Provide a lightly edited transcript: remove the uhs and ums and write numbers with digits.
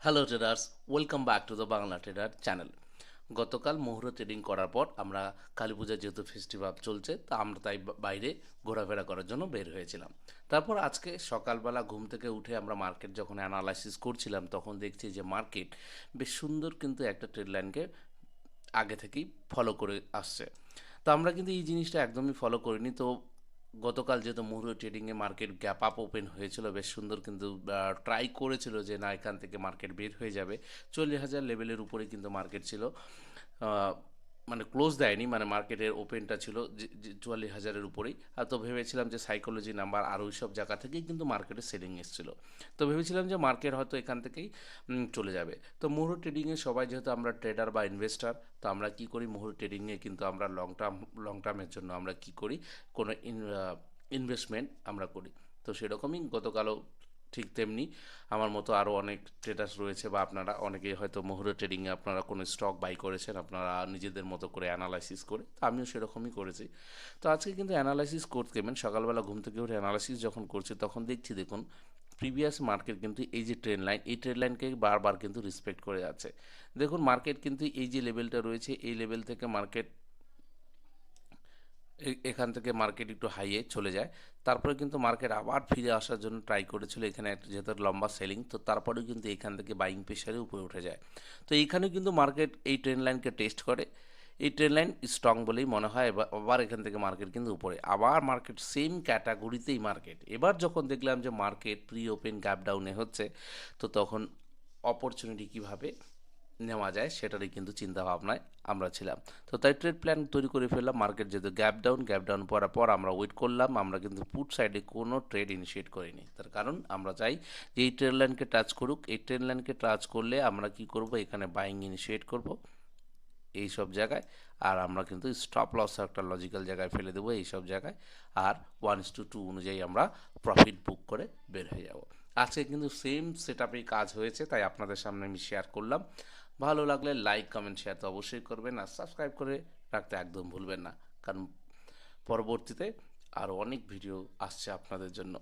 Hello traders, welcome back to the Bangla trader channel. গতকাল মুহুর্ত trading করার পর আমরা কালী পূজার যেহেতু ফেস্টিভ্যাল চলছে, তা আমরা তাই বাইরে ঘোরাফেরা করার জন্য বের হয়েছিলাম। তারপর আজকে সকালবেলা ঘুম থেকে উঠে আমরা মার্কেট যখন অ্যানালাইসিস করছিলাম, তখন দেখছি যে মার্কেট বেশ সুন্দর কিন্তু একটা ট্রেড লাইনকে আগে থেকেই ফলো করে আসছে। তো আমরা কিন্তু এই জিনিসটা একদমই ফলো করিনি। তো গতকাল যেহেতু মুহুর্ত ট্রেডিংয়ে মার্কেট গ্যাপ আপ ওপেন হয়েছিল, বেশ সুন্দর কিন্তু ট্রাই করেছিল যে না এখান থেকে মার্কেট বের হয়ে যাবে। 40,000 লেভেলের উপরে কিন্তু মার্কেট ছিল। আহ, মানে ক্লোজ দেয়নি, মানে মার্কেটের ওপেনটা ছিল 44,000-এর উপরেই। আর তো ভেবেছিলাম যে সাইকোলজি নাম্বার আর ওই সব জায়গা থেকেই কিন্তু মার্কেটে সেলিং এসেছিলো। তো ভেবেছিলাম যে মার্কেট হয়তো এখান থেকেই চলে যাবে। তো মুহুর্ত ট্রেডিংয়ে সবাই যেহেতু আমরা ট্রেডার বা ইনভেস্টার, তো আমরা কী করি মুহুর্ত ট্রেডিংয়ে কিন্তু আমরা লং টার্মের জন্য আমরা কী করি, কোনো ইনভেস্টমেন্ট আমরা করি। তো সেরকমই গতকালও ঠিক তেমনি আমার মতো আরও অনেক ট্রেডার্স রয়েছে, বা আপনারা অনেকেই হয়তো মুহুর্ত ট্রেডিংয়ে আপনারা কোনো স্টক বাই করেছেন আপনারা নিজেদের মতো করে অ্যানালাইসিস করে। তো আমিও সেরকমই করেছি। তো আজকে কিন্তু অ্যানালাইসিস করতে মানে সকালবেলা ঘুম থেকে উঠে অ্যানালাইসিস যখন করছি, তখন দেখুন প্রিভিয়াস মার্কেট কিন্তু এই যে ট্রেন্ড লাইন, এই ট্রেন্ড লাইনকে বারবার কিন্তু রেসপেক্ট করে যাচ্ছে। দেখুন মার্কেট কিন্তু এই যে লেভেলটা রয়েছে, এই লেভেল থেকে মার্কেট এখান থেকে মার্কেট একটু হাইয়ে চলে যায়। তারপরে কিন্তু মার্কেট আবার ফিরে আসার জন্য ট্রাই করেছিল, এখানে একটা যেহেতু লম্বা সেলিং, তো তারপরেও কিন্তু এখান থেকে বাইং প্রেশারে উপরে উঠে যায়। তো এইখানেও কিন্তু মার্কেট এই ট্রেন্ড লাইনকে টেস্ট করে। এই ট্রেন্ড লাইন স্ট্রং বলেই মনে হয়। আবার এখান থেকে মার্কেট কিন্তু উপরে, আবার মার্কেট সেম ক্যাটাগরিতেই মার্কেট। এবার যখন দেখলাম যে মার্কেট প্রি ওপেন গ্যাপ ডাউনে হচ্ছে, তো তখন অপরচুনিটি কীভাবে নেওয়া যায় সেটারই কিন্তু চিন্তা ভাবনায় আমরা ছিলাম। তো তাই ট্রেড প্ল্যান তৈরি করে ফেললাম। মার্কেট যেহেতু গ্যাপ ডাউন পড়ার পর আমরা ওয়েট করলাম, আমরা কিন্তু পুট সাইডে কোনো ট্রেড ইনিশিয়েট করিনি। তার কারণ আমরা চাই যে এই ট্রেড লাইনকে টাচ করুক, এই ট্রেড লাইনকে টাচ করলে আমরা কি করব, এখানে বাইং ইনিশিয়েট করব এই সব জায়গায়। আর আমরা কিন্তু স্টপ লস একটা লজিক্যাল জায়গায় ফেলে দেবো এই সব জায়গায়। আর 1:2 অনুযায়ী আমরা প্রফিট বুক করে বের হয়ে যাব। আজকে কিন্তু সেম সেট আপেই কাজ হয়েছে, তাই আপনাদের সামনে আমি শেয়ার করলাম। ভালো লাগলে লাইক কমেন্ট শেয়ার তো অবশ্যই করবেন, আর সাবস্ক্রাইব করে রাখতে একদম ভুলবেন না, কারণ পরবর্তীতে আরও অনেক ভিডিও আসছে আপনাদের জন্য।